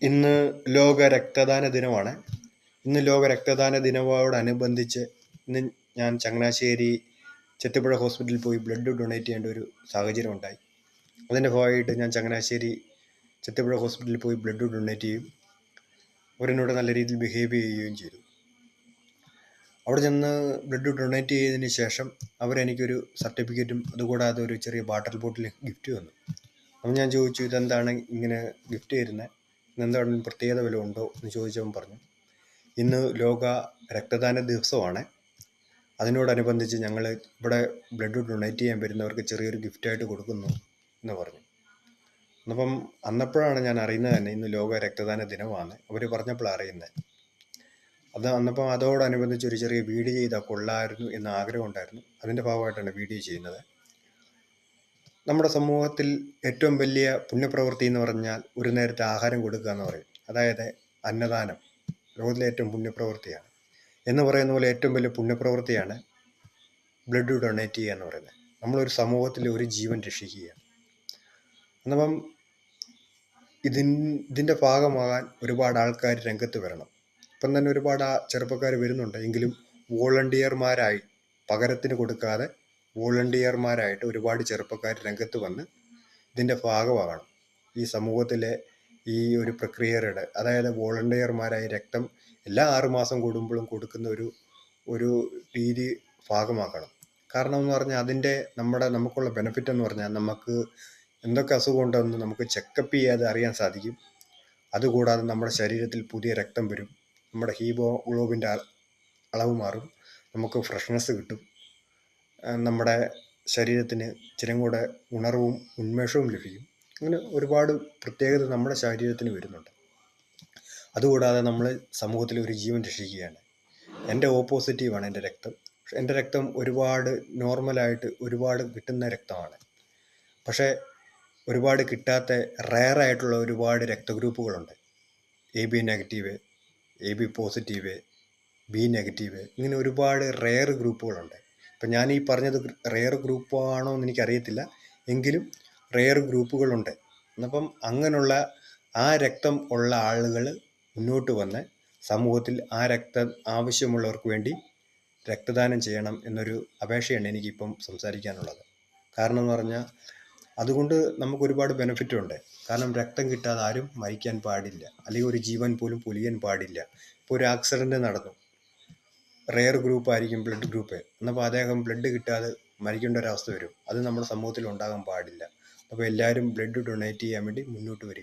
ഇന്ന് ലോക രക്തദാന ദിനമാണ്. ഇന്ന് ലോക രക്തദാന ദിനത്തോടനുബന്ധിച്ച് ഇന്ന് ഞാൻ ചങ്ങനാശ്ശേരി ചെത്തിപ്പുഴ ഹോസ്പിറ്റലിൽ പോയി ബ്ലഡ് ഡൊണേറ്റ് ചെയ്യേണ്ട ഒരു സാഹചര്യം ഉണ്ടായി. അതിൻ്റെ ഭാഗമായിട്ട് ഞാൻ ചങ്ങനാശ്ശേരി ചെത്തിപ്പുഴ ഹോസ്പിറ്റലിൽ പോയി ബ്ലഡ് ഡൊണേറ്റ് ചെയ്യും. അവരെന്നോട് നല്ല രീതിയിൽ ബിഹേവ് ചെയ്യുകയും ചെയ്തു. അവിടെ ചെന്ന് ബ്ലഡ് ഡൊണേറ്റ് ചെയ്തതിന് ശേഷം അവരെനിക്കൊരു സർട്ടിഫിക്കറ്റും അതുകൂടാതെ ഒരു ചെറിയ വാട്ടർ ബോട്ടിൽ ഗിഫ്റ്റ് തന്നു. അപ്പം ഞാൻ ചോദിച്ചു, ഇതെന്താണ് ഇങ്ങനെ ഗിഫ്റ്റ് തരുന്നത്, ഇന്നെന്താണ് പ്രത്യേകത വല്ലതും ഉണ്ടോ എന്ന് ചോദിച്ചവൻ പറഞ്ഞു, ഇന്ന് ലോക രക്തദാന ദിവസമാണ്, അതിനോടനുബന്ധിച്ച് ഞങ്ങൾ ഇവിടെ ബ്ലഡ് ഡൊണേറ്റ് ചെയ്യാൻ വരുന്നവർക്ക് ചെറിയൊരു ഗിഫ്റ്റായിട്ട് കൊടുക്കുന്നു എന്ന് പറഞ്ഞു. അപ്പം അന്നപ്പോഴാണ് ഞാൻ അറിയുന്നത് തന്നെ ഇന്ന് ലോക രക്തദാന ദിനമാണ്. അവർ പറഞ്ഞപ്പോഴാണ് അറിയുന്നത്. അന്നപ്പം അതോടനുബന്ധിച്ച് ഒരു ചെറിയ വീഡിയോ ചെയ്താൽ കൊള്ളാമായിരുന്നു എന്ന ആഗ്രഹം ഉണ്ടായിരുന്നു. അതിൻ്റെ ഭാഗമായിട്ടാണ് വീഡിയോ ചെയ്യുന്നത്. നമ്മുടെ സമൂഹത്തിൽ ഏറ്റവും വലിയ പുണ്യപ്രവൃത്തി എന്ന് പറഞ്ഞാൽ ഒരു നേരത്തെ ആഹാരം കൊടുക്കുക എന്ന് പറയും. അതായത് അന്നദാനം ലോകത്തിലെ ഏറ്റവും പുണ്യപ്രവൃത്തിയാണ്. എന്ന് പറയുന്ന പോലെ ഏറ്റവും വലിയ പുണ്യപ്രവൃത്തിയാണ് ബ്ലഡ് ഡൊണേറ്റ് ചെയ്യുക എന്ന് പറയുന്നത്. നമ്മളൊരു സമൂഹത്തിൽ ഒരു ജീവൻ രക്ഷിക്കുകയാണ്. എന്നപ്പം ഇതിൻ്റെ ഭാഗമാകാൻ ഒരുപാട് ആൾക്കാർ രംഗത്ത് വരണം. ഇപ്പം തന്നെ ഒരുപാട് ചെറുപ്പക്കാർ വരുന്നുണ്ട്. എങ്കിലും വോളണ്ടിയർമാരായി, പകരത്തിന് കൊടുക്കാതെ വോളണ്ടിയർമാരായിട്ട് ഒരുപാട് ചെറുപ്പക്കാർ രംഗത്ത് വന്ന് ഇതിൻ്റെ ഭാഗമാകണം. ഈ സമൂഹത്തിലെ ഈ ഒരു പ്രക്രിയയുടെ, അതായത് വോളണ്ടിയർമാരായി രക്തം എല്ലാ 6 മാസം കൂടുമ്പോഴും കൊടുക്കുന്ന ഒരു രീതി ഭാഗമാക്കണം. കാരണം എന്ന് പറഞ്ഞാൽ അതിൻ്റെ നമുക്കുള്ള ബെനിഫിറ്റ് എന്ന് പറഞ്ഞാൽ നമുക്ക് എന്തൊക്കെ അസുഖം ഉണ്ടെന്ന് നമുക്ക് ചെക്കപ്പ് ചെയ്യാതെ അറിയാൻ സാധിക്കും. അതുകൂടാതെ നമ്മുടെ ശരീരത്തിൽ പുതിയ രക്തം വരും, നമ്മുടെ ഹീമോഗ്ലോബിൻ്റെ അളവ് മാറും, നമുക്ക് ഫ്രഷ്നെസ് കിട്ടും, നമ്മുടെ ശരീരത്തിന് ഇച്ചിരി കൂടെ ഉണർവും ഉന്മേഷവും ലഭിക്കും. അങ്ങനെ ഒരുപാട് പ്രത്യേകത നമ്മുടെ ശരീരത്തിന് വരുന്നുണ്ട്. അതുകൂടാതെ നമ്മൾ സമൂഹത്തിൽ ഒരു ജീവൻ രക്ഷിക്കുകയാണ്. എൻ്റെ ഓപ്പോസിറ്റീവാണ് എൻ്റെ രക്തം. എൻ്റെ രക്തം ഒരുപാട് നോർമലായിട്ട് ഒരുപാട് കിട്ടുന്ന രക്തമാണ്. പക്ഷേ ഒരുപാട് കിട്ടാത്ത റെയറായിട്ടുള്ള ഒരുപാട് രക്തഗ്രൂപ്പുകളുണ്ട്. AB negative, AB positive, B negative, ഇങ്ങനെ ഒരുപാട് റെയർ ഗ്രൂപ്പുകളുണ്ട്. ഇപ്പം ഞാൻ ഈ പറഞ്ഞത് റെയർ ഗ്രൂപ്പാണോ എന്ന് എനിക്കറിയത്തില്ല, എങ്കിലും റെയർ ഗ്രൂപ്പുകളുണ്ട്. അപ്പം അങ്ങനെയുള്ള ആ രക്തം ഉള്ള ആളുകൾ മുന്നോട്ട് വന്ന് സമൂഹത്തിൽ ആ രക്തം ആവശ്യമുള്ളവർക്ക് വേണ്ടി രക്തദാനം ചെയ്യണം എന്നൊരു അപേക്ഷയാണ് എനിക്കിപ്പം സംസാരിക്കാനുള്ളത്. കാരണം എന്ന് പറഞ്ഞാൽ അതുകൊണ്ട് നമുക്ക് ഒരുപാട് ബെനിഫിറ്റ് ഉണ്ട്. കാരണം രക്തം കിട്ടാതെ ആരും മരിക്കാൻ പാടില്ല, അല്ലെങ്കിൽ ഒരു ജീവൻ പോലും പൊലിയാൻ പാടില്ല. ഇപ്പോൾ ഒരു ആക്സിഡൻറ്റ് നടന്നു, റെയർ ഗ്രൂപ്പ് ആയിരിക്കും ബ്ലഡ് ഗ്രൂപ്പ്, എന്നപ്പോൾ അദ്ദേഹം ബ്ലഡ് കിട്ടാതെ മരിക്കേണ്ട ഒരവസ്ഥ വരും. അത് നമ്മുടെ സമൂഹത്തിൽ ഉണ്ടാകാൻ പാടില്ല. അപ്പോൾ എല്ലാവരും ബ്ലഡ് ഡൊണേറ്റ് ചെയ്യാൻ വേണ്ടി മുന്നോട്ട് വരിക.